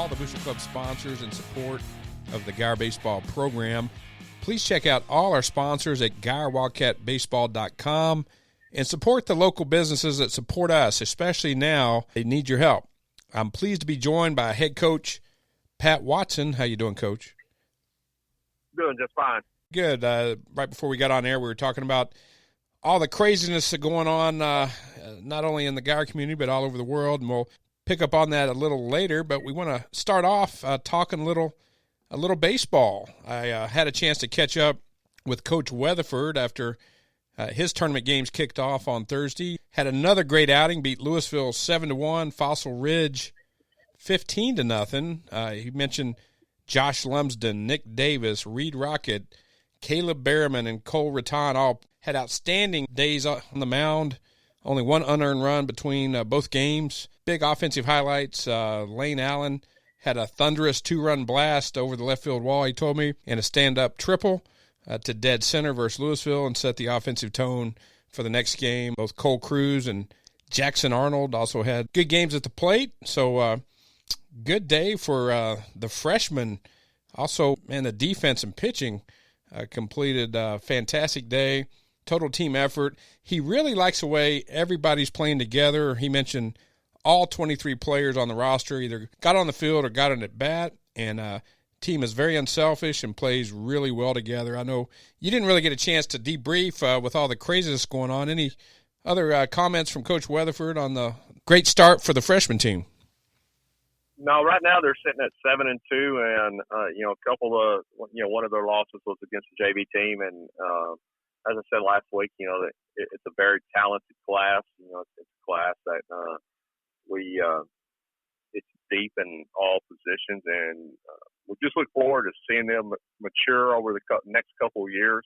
all the Booster Club sponsors in support of the Guyer Baseball program. Please check out all our sponsors at GuyerWildcatBaseball.com and support the local businesses that support us, especially now. They need your help. I'm pleased to be joined by head coach Pat Watson. How you doing, Coach? Doing just fine. Good. Right before we got on air, we were talking about all the craziness going on, not only in the Guyer community, but all over the world, and we'll pick up on that a little later. But we want to start off talking a little baseball. I had a chance to catch up with Coach Weatherford after his tournament games kicked off on Thursday. Had another great outing, beat Louisville 7-1, Fossil Ridge 15-0. He mentioned Josh Lumsden, Nick Davis, Reed Rocket, Caleb Berriman, and Cole Ratton all had outstanding days on the mound. Only one unearned run between both games. Big offensive highlights. Lane Allen had a thunderous 2-run blast over the left field wall, he told me, and a stand-up triple to dead center versus Louisville and set the offensive tone for the next game. Both Cole Cruz and Jackson Arnold also had good games at the plate. So good day for the freshmen. Also, man, the defense and pitching completed a fantastic day. Total team effort. He really likes the way everybody's playing together. He mentioned all 23 players on the roster either got on the field or got in at bat, and team is very unselfish and plays really well together. I know you didn't really get a chance to debrief with all the craziness going on. Any other comments from Coach Weatherford on the great start for the freshman team? No, right now they're sitting at 7-2, and a couple of one of their losses was against the JV team, and as I said last week, it's a very talented class. It's a class that it's deep in all positions, and we just look forward to seeing them mature over the next couple of years.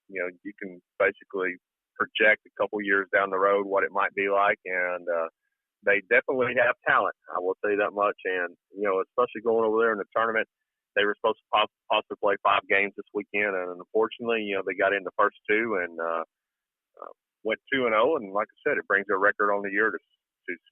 You can basically project a couple of years down the road what it might be like, and they definitely have talent. I will tell you that much. And, especially going over there in the tournament, they were supposed to possibly play 5 games this weekend. And unfortunately, they got in the first 2 and went 2-0. And like I said, it brings their record on the year to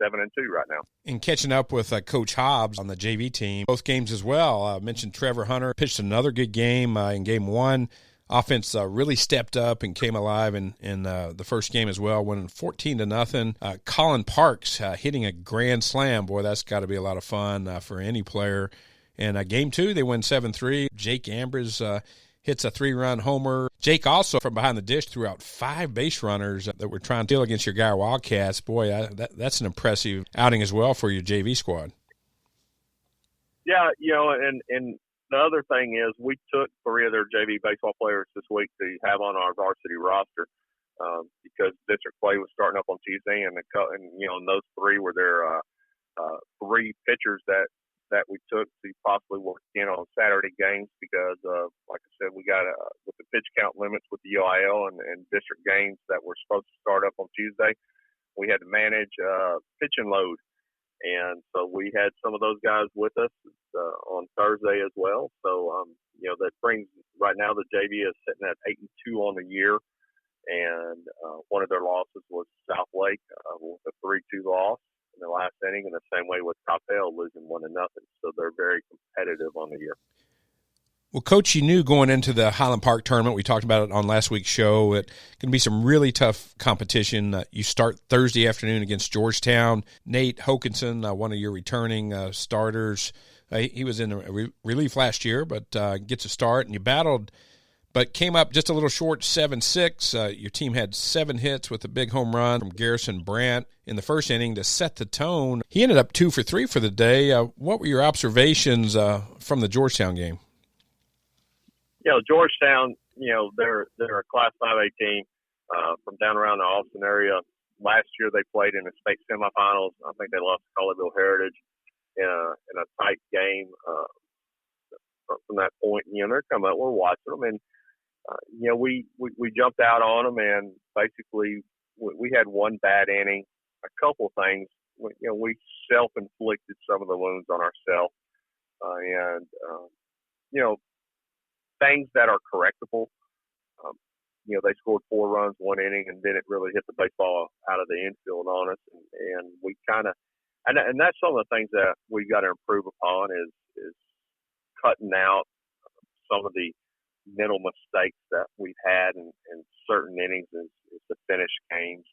7-2 right now. And catching up with Coach Hobbs on the JV team, both games as well. I mentioned Trevor Hunter pitched another good game in game 1. Offense really stepped up and came alive in the first game as well, winning 14-0. Colin Parks hitting a grand slam. Boy, that's got to be a lot of fun for any player. And game 2, they win 7-3. Jake Ambrose hits a 3-run homer. Jake also, from behind the dish, threw out 5 base runners that were trying to deal against your Guyer Wildcats. Boy, that's an impressive outing as well for your JV squad. Yeah, and the other thing is we took 3 of their JV baseball players this week to have on our varsity roster because district play was starting up on Tuesday, and those 3 were their 3 pitchers that we took to possibly work in on Saturday games because, like I said, we got with the pitch count limits with the UIL and district games that were supposed to start up on Tuesday, we had to manage pitch and load. And so we had some of those guys with us on Thursday as well. So, that brings right now the JV is sitting at 8-2 on the year. And one of their losses was South Lake with a 3-2 loss in the last inning, and the same way with Coppell losing 1-0. So they're very competitive on the year. Well, Coach, you knew going into the Highland Park tournament, we talked about it on last week's show, it can be some really tough competition. You start Thursday afternoon against Georgetown. Nate Hokinson, one of your returning starters, he was in relief last year, but gets a start, and you battled, but came up just a little short, 7-6. Your team had 7 hits with a big home run from Garrison Brandt in the first inning to set the tone. He ended up 2 for 3 for the day. What were your observations from the Georgetown game? Georgetown, they're a Class 5A team from down around the Austin area. Last year they played in the state semifinals. I think they lost to Colleyville Heritage in a tight game from that point. They're coming up. We're watching them, and we jumped out on them, and basically we had one bad inning. A couple things. We self-inflicted some of the wounds on ourselves, and things that are correctable. They scored 4 runs 1 inning and didn't really hit the baseball out of the infield on us. And we kind of, and that's some of the things that we've got to improve upon is cutting out some of the mental mistakes that we've had in certain innings is to finish games,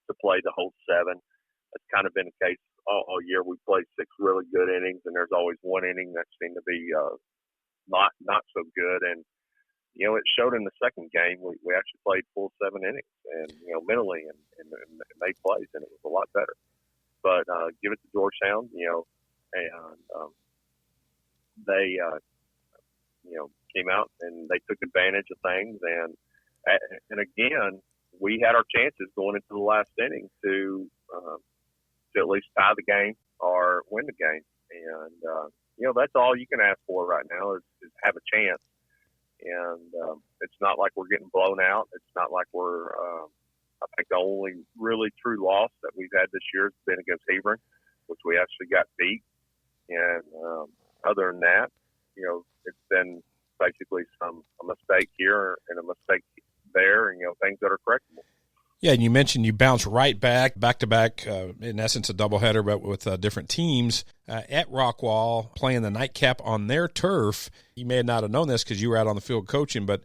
to play the whole 7. That's kind of been the case all year. We played 6 really good innings, and there's always one inning that seemed to be not so good. And it showed in the second game. We actually played full 7 innings, and mentally and made plays, and it was a lot better. But give it to Georgetown, and they came out and they took advantage of things, and again, we had our chances going into the last inning to at least tie the game or win the game, and that's all you can ask for right now is have a chance. And it's not like we're getting blown out. It's not like we're I think the only really true loss that we've had this year has been against Hebron, which we actually got beat. And other than that, it's been basically a mistake here and a mistake there, and things that are correctable. Yeah, and you mentioned you bounced right back to back, in essence a doubleheader, but with different teams at Rockwall, playing the nightcap on their turf. You may not have known this because you were out on the field coaching, but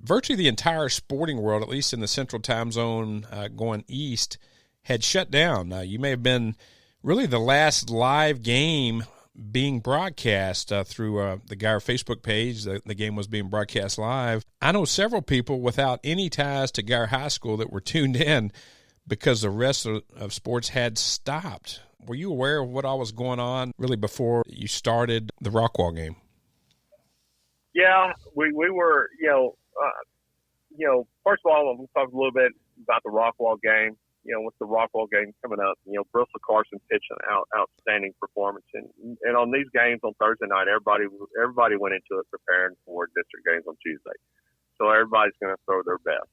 virtually the entire sporting world, at least in the central time zone going east, had shut down. You may have been really the last live game being broadcast through the Guyer Facebook page. The game was being broadcast live. I know several people without any ties to Guyer High School that were tuned in because the rest of sports had stopped. Were you aware of what all was going on really before you started the Rockwall game? Yeah, we were, first of all, I'm going to talk a little bit about the Rockwall game. With the Rockwall game coming up, Bristol Carson pitched an outstanding performance. And on these games on Thursday night, everybody went into it preparing for district games on Tuesday. So everybody's going to throw their best.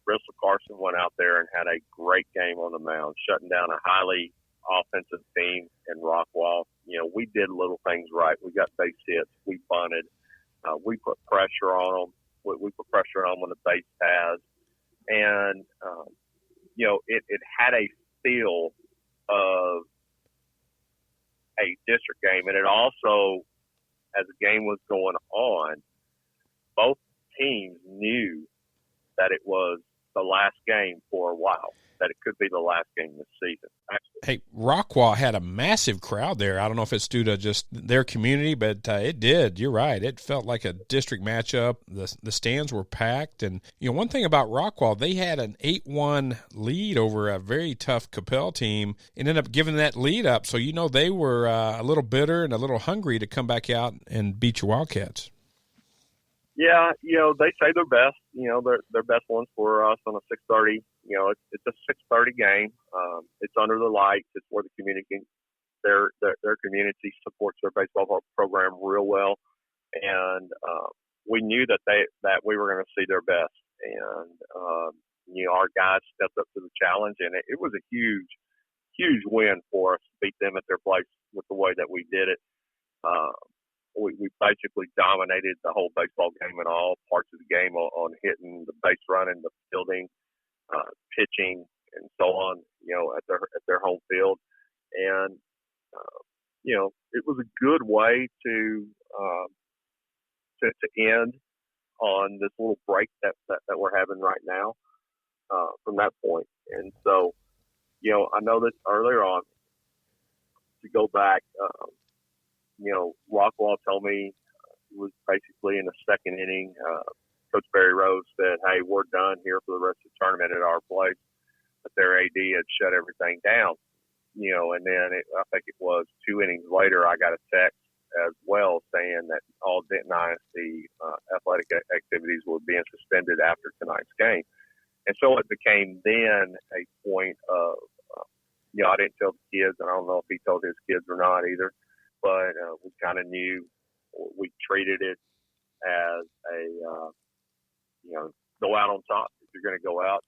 Bristol Carson went out there and had a great game on the mound, shutting down a highly offensive team in Rockwall. We did little things right. We got base hits. We bunted. We put pressure on them. We put pressure on them when the base paths. And, it had a feel of a district game. And it also, as the game was going on, both teams knew that it was the last game for a while, that it could be the last game this season. Hey, Rockwall had a massive crowd there. I don't know if it's due to just their community, but it did. You're right. It felt like a district matchup. The stands were packed. And, one thing about Rockwall, they had an 8-1 lead over a very tough Capel team and ended up giving that lead up. So, they were a little bitter and a little hungry to come back out and beat your Wildcats. Yeah, they say their best. Their best ones for us on a 6:30. It's a 6:30 game. It's under the lights. It's where the community, their community supports their baseball program real well, and we knew that we were going to see their best. And our guys stepped up to the challenge, and it was a huge win for us to beat them at their place with the way that we did it. We basically dominated the whole baseball game in all parts of the game on hitting, the base running, the fielding, pitching, and so on. At their home field, and it was a good way to end on this little break that we're having right now from that point. And so, I know that earlier on, to go back. Rockwall told me it was basically in the second inning. Coach Barry Rose said, "Hey, we're done here for the rest of the tournament at our place." But their AD had shut everything down, and then I think it was 2 innings later, I got a text as well saying that all Denton ISD athletic activities were being suspended after tonight's game. And so it became then a point of, I didn't tell the kids, and I don't know if he told his kids or not either. But we kind of knew, we treated it as a, go out on top. If you're going to go out,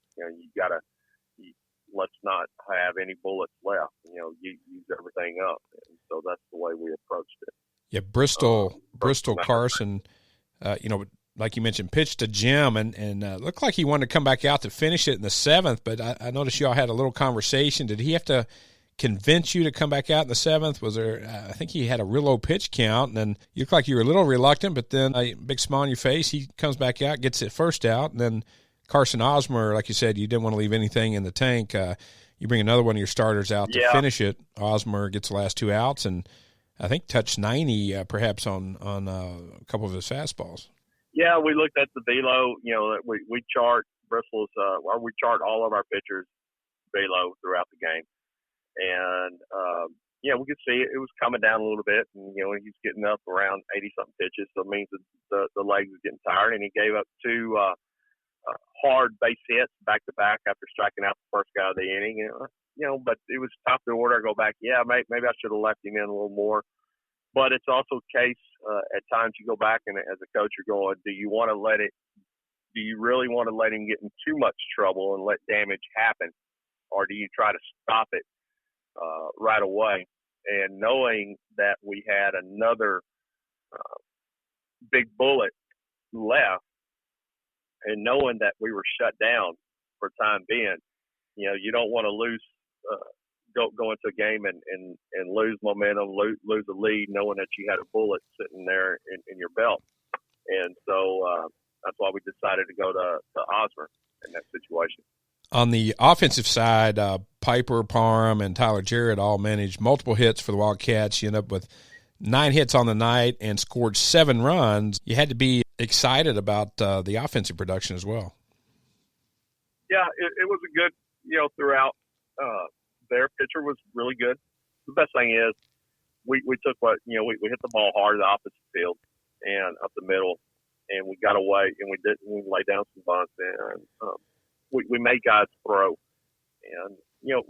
let's not have any bullets left. Use everything up. And so that's the way we approached it. Yeah, Bristol Carson, like you mentioned, pitched to Jim and looked like he wanted to come back out to finish it in the 7th. But I noticed y'all had a little conversation. Did he have to convince you to come back out in the 7th? Was there? I think he had a real low pitch count, and then you looked like you were a little reluctant, but then a big smile on your face. He comes back out, gets it first out, and then Carson Osmer, like you said, you didn't want to leave anything in the tank. You bring another one of your starters out to finish it. Osmer gets the last 2 outs, and I think touched 90 perhaps on a couple of his fastballs. Yeah, we looked at the velo. We chart Bristol's, or we chart all of our pitchers' velo throughout the game, and we could see it was coming down a little bit, and he's getting up around 80-something pitches, so it means that the legs are getting tired, and he gave up 2 hard base hits back to back after striking out the first guy of the inning. But it was top of the order. I go back, maybe I should have left him in a little more. But it's also a case at times you go back and as a coach you're going, do you really want to let him get in too much trouble and let damage happen, or do you try to stop it right away? And knowing that we had another big bullet left, and knowing that we were shut down for time being, you don't want to lose, go into a game and lose momentum, lose a lead, knowing that you had a bullet sitting there in your belt. And so that's why we decided to go to Osmer in that situation. On the offensive side, Piper, Parham, and Tyler Jarrett all managed multiple hits for the Wildcats. You end up with 9 hits on the night and scored 7 runs. You had to be excited about the offensive production as well. Yeah, it was a good, throughout. Their pitcher was really good. The best thing is we took we hit the ball hard at the opposite field and up the middle, and we got away, and we laid down some bunts, and we made guys throw, and it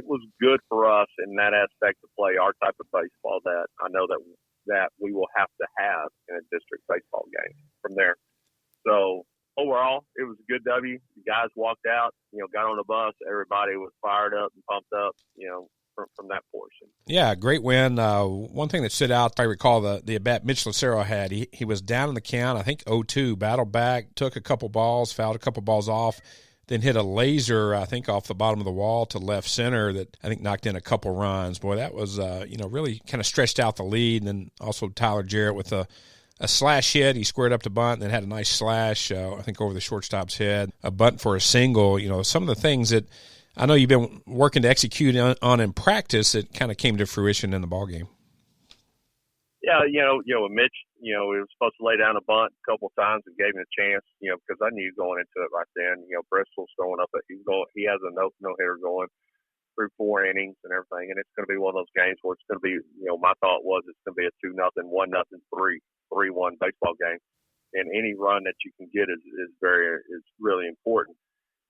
was good for us in that aspect to play our type of baseball that I know that we will have to have in a district baseball game from there. So overall, it was a good W. The guys walked out, got on the bus. Everybody was fired up and pumped up, from that portion. Yeah, great win. One thing that stood out, if I recall, the at-bat Mitch Lucero had, he was down in the count, I think 0-2, battled back, took a couple balls, fouled a couple balls off, then hit a laser, I think, off the bottom of the wall to left center that I think knocked in a couple runs. Boy, that was, really kind of stretched out the lead. And then also Tyler Jarrett with a slash hit. He squared up to bunt and then had a nice slash, I think, over the shortstop's head. A bunt for a single. Some of the things that I know you've been working to execute on in practice that kind of came to fruition in the ballgame. Yeah, Mitch, he was supposed to lay down a bunt a couple of times and gave him a chance, because I knew going into it right then, Bristol's throwing up, he has a no-hitter going through 4 innings and everything, and it's going to be one of those games where it's going to be, my thought was it's going to be a 2-0, 1-0, 3-1 baseball game, and any run that you can get is really important.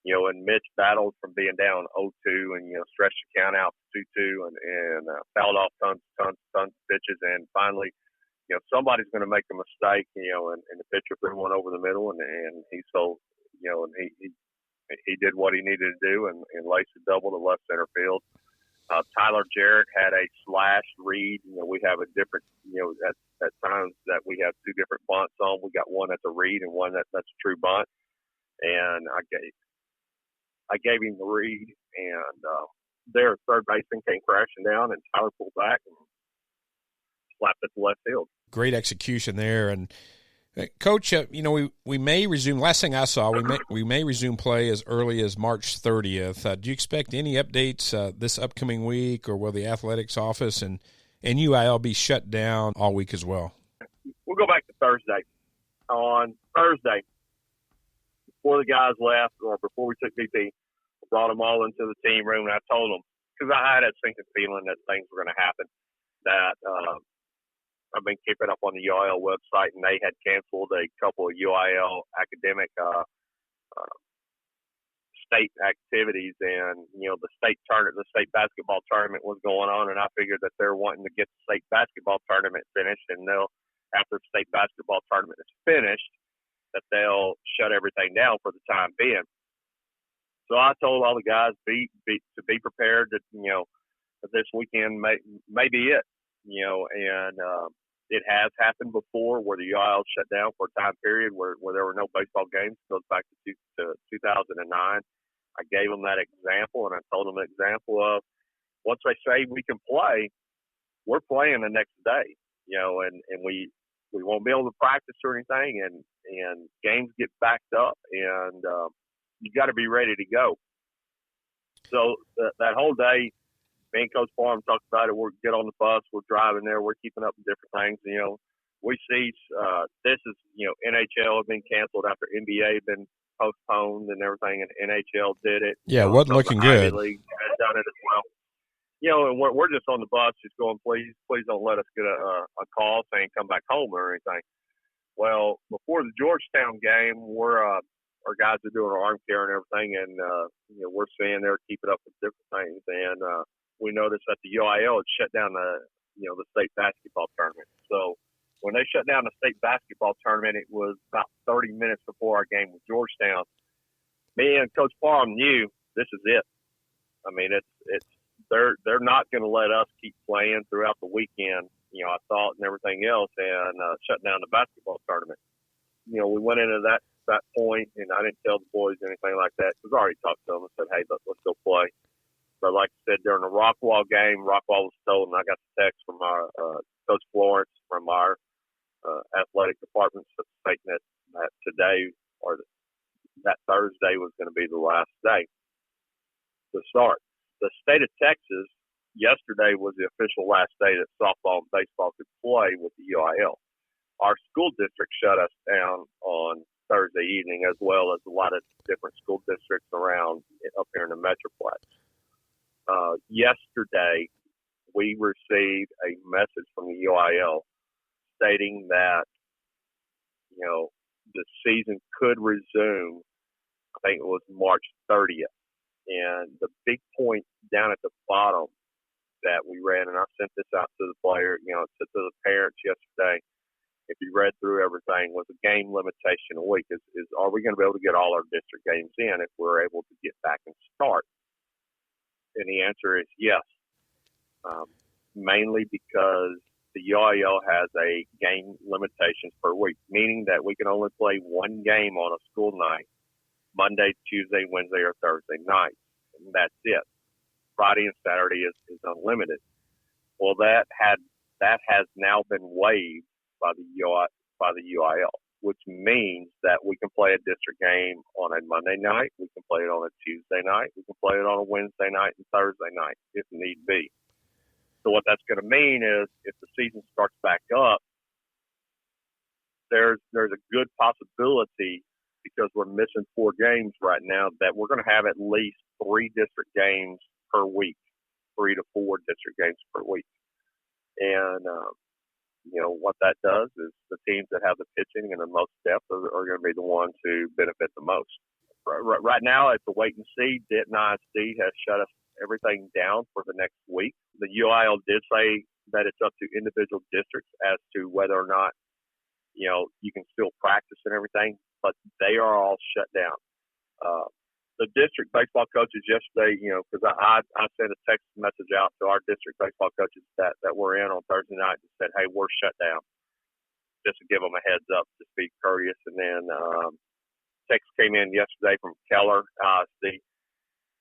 And Mitch battled from being down 0-2 and, stretched the count out to 2-2 and fouled off tons of pitches. And finally, somebody's going to make a mistake, and the pitcher threw one over the middle and he did what he needed to do and laced a double to left center field. Tyler Jarrett had a slash read. We have a different, at times that we have 2 different bunts on. We got one that's a read and one that's a true bunt. And I gave him the read, and their third baseman came crashing down, and Tyler pulled back and slapped it to left field. Great execution there. And Coach, we may resume. Last thing I saw, we may resume play as early as March 30th. Do you expect any updates this upcoming week, or will the athletics office and UIL be shut down all week as well? We'll go back to Thursday. On Thursday, before the guys left or before we took BP, I brought them all into the team room, and I told them, because I had a sinking feeling that things were going to happen, that I've been keeping up on the UIL website, and they had canceled a couple of UIL academic state activities, and the state basketball tournament was going on, and I figured that they're wanting to get the state basketball tournament finished, and after the state basketball tournament is finished, that they'll shut everything down for the time being. So I told all the guys to be prepared that that this weekend may be it. And it has happened before where the UIL shut down for a time period where there were no baseball games. It goes back to 2009. I gave them that example, and I told them an example of once they say we can play, we're playing the next day, and we won't be able to practice or anything, and games get backed up, and you got to be ready to go. So that whole day, me and Coach Farm talked about it. We'll get on the bus, we're driving there, we're keeping up with different things. We see this is, NHL had been canceled after NBA had been postponed and everything, and NHL did it. Yeah, it wasn't looking good. Ivy League had done it as well. And we're just on the bus, just going, please don't let us get a call saying come back home or anything. Well, before the Georgetown game, our guys are doing our arm care and everything, and we're seeing they're keeping up with different things, and we noticed that the UIL had shut down the state basketball tournament. So when they shut down the state basketball tournament, it was about 30 minutes before our game with Georgetown. Me and Coach Parham knew this is it. I mean, they're not going to let us keep playing throughout the weekend, I thought, and everything else, and shut down the basketball tournament. We went into that point, and I didn't tell the boys anything like that because I already talked to them and said, hey, let's go play. But like I said, during the Rockwall game, Rockwall was told, and I got the text from our Coach Florence from our athletic department stating that today or that Thursday was going to be the last day to start. The state of Texas, yesterday was the official last day that softball and baseball could play with the UIL. Our school district shut us down on Thursday evening, as well as a lot of different school districts around up here in the Metroplex. Yesterday, we received a message from the UIL stating that, the season could resume, I think it was March 30th. And the big point down at the bottom that we read, and I sent this out to the player, to the parents yesterday, if you read through everything, was a game limitation a week. Is are we going to be able to get all our district games in if we're able to get back and start? And the answer is yes, mainly because the UIL has a game limitations per week, meaning that we can only play one game on a school night, Monday, Tuesday, Wednesday, or Thursday night, and that's it. Friday and Saturday is unlimited. Well, that has now been waived by the UIL, which means that we can play a district game on a Monday night, we can play it on a Tuesday night, we can play it on a Wednesday night and Thursday night if need be. So what that's going to mean is if the season starts back up, there's a good possibility, because we're missing 4 games right now, that we're going to have at least 3 district games per week, 3 to 4 district games per week. And, what that does is the teams that have the pitching and the most depth are going to be the ones who benefit the most. Right now, it's a wait and see. Denton ISD has shut us everything down for the next week. The UIL did say that it's up to individual districts as to whether or not, you can still practice and everything, but they are all shut down. The district baseball coaches yesterday, because I sent a text message out to our district baseball coaches that were in on Thursday night and said, hey, we're shut down, just to give them a heads up, just be courteous. And then text came in yesterday from Keller ISD,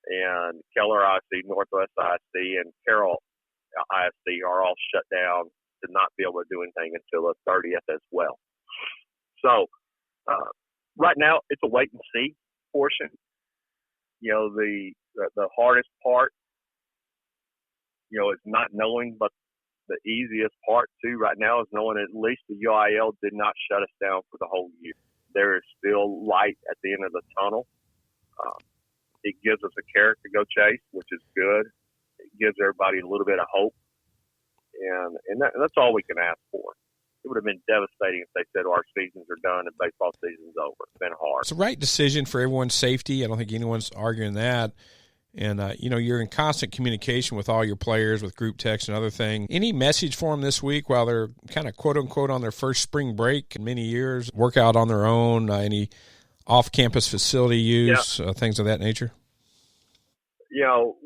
and Keller ISD, Northwest ISD, and Carroll ISD are all shut down to not be able to do anything until the 30th as well. So right now, it's a wait and see portion. The hardest part, is not knowing, but the easiest part too right now is knowing at least the UIL did not shut us down for the whole year. There is still light at the end of the tunnel. It gives us a carrot to go chase, which is good. It gives everybody a little bit of hope, and that's all we can ask for. It would have been devastating if they said our seasons are done and baseball season's over. It's been hard. It's the right decision for everyone's safety. I don't think anyone's arguing that. And, you're in constant communication with all your players, with group text and other things. Any message for them this week while they're kind of quote-unquote on their first spring break in many years, work out on their own, any off-campus facility use, things of that nature?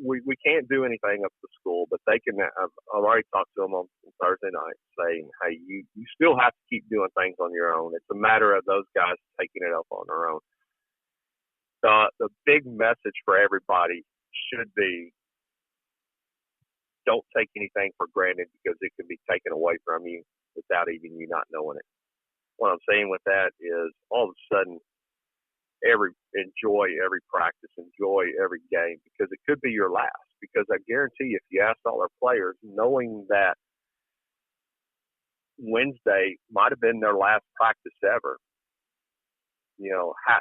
We can't do anything up to school, but they can. I've already talked to them on Thursday night saying, hey, you still have to keep doing things on your own. It's a matter of those guys taking it up on their own. The big message for everybody should be don't take anything for granted because it can be taken away from you without even you not knowing it. What I'm saying with that is all of a sudden, enjoy every practice, enjoy every game, because it could be your last. Because I guarantee you, if you ask all our players, knowing that Wednesday might have been their last practice ever,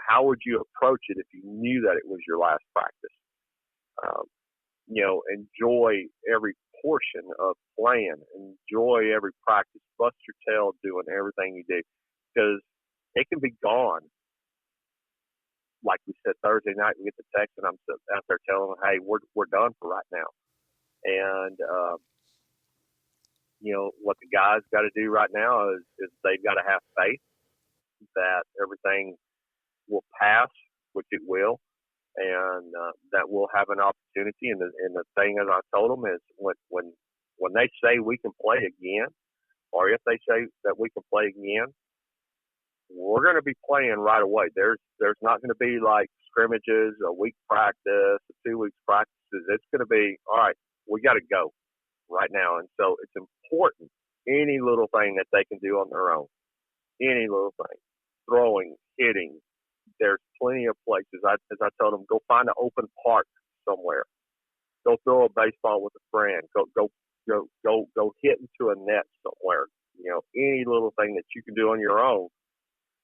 how would you approach it if you knew that it was your last practice? Enjoy every portion of playing, enjoy every practice, bust your tail doing everything you do, because it can be gone. Like we said, Thursday night, we get the text, and I'm out there telling them, hey, we're done for right now. And, what the guys got to do right now is they've got to have faith that everything will pass, which it will, and that we'll have an opportunity. And the thing that I told them is when they say we can play again, or if they say that we can play again, we're going to be playing right away. There's not going to be like scrimmages, a week practice, 2 weeks practices. It's going to be, all right, we got to go right now. And so it's important, any little thing that they can do on their own, any little thing, throwing, hitting. There's plenty of places. As I told them, go find an open park somewhere. Go throw a baseball with a friend. Go hit into a net somewhere. Any little thing that you can do on your own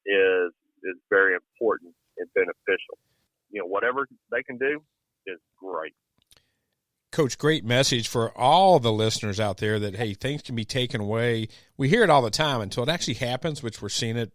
is very important and beneficial. Whatever they can do is great. Coach, great message for all the listeners out there that, hey, things can be taken away. We hear it all the time until it actually happens, which we're seeing it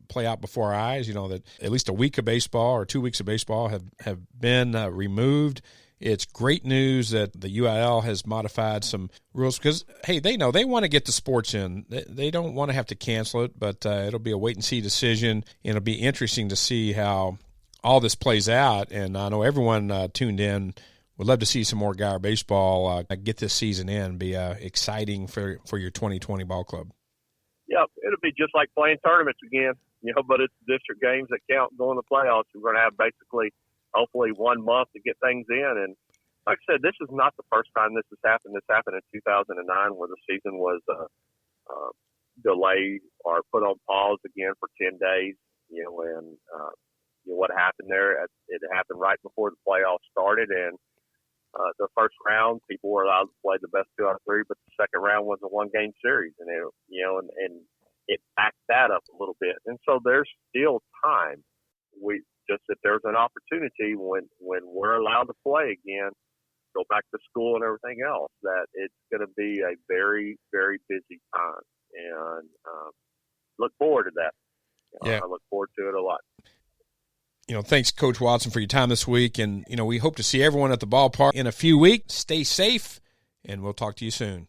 play out before our eyes, that at least a week of baseball or 2 weeks of baseball have been removed. It's great news that the UIL has modified some rules because, hey, they know they want to get the sports in. They don't want to have to cancel it, but it'll be a wait-and-see decision, and it'll be interesting to see how all this plays out. And I know everyone tuned in would love to see some more Guyer baseball get this season in, be exciting for your 2020 ball club. Yeah, it'll be just like playing tournaments again, but it's district games that count going to playoffs. We're going to have basically hopefully 1 month to get things in. And like I said, this is not the first time this has happened. This happened in 2009 where the season was delayed or put on pause again for 10 days. What happened there, it happened right before the playoffs started. And the first round, people were allowed to play the best 2 out of 3, but the second round was a 1-game series. And, it backed that up a little bit. And so there's still time. Just that there's an opportunity when we're allowed to play again, go back to school and everything else, that it's going to be a very, very busy time. And look forward to that. Yeah. I look forward to it a lot. Thanks, Coach Watson, for your time this week. And, we hope to see everyone at the ballpark in a few weeks. Stay safe, and we'll talk to you soon.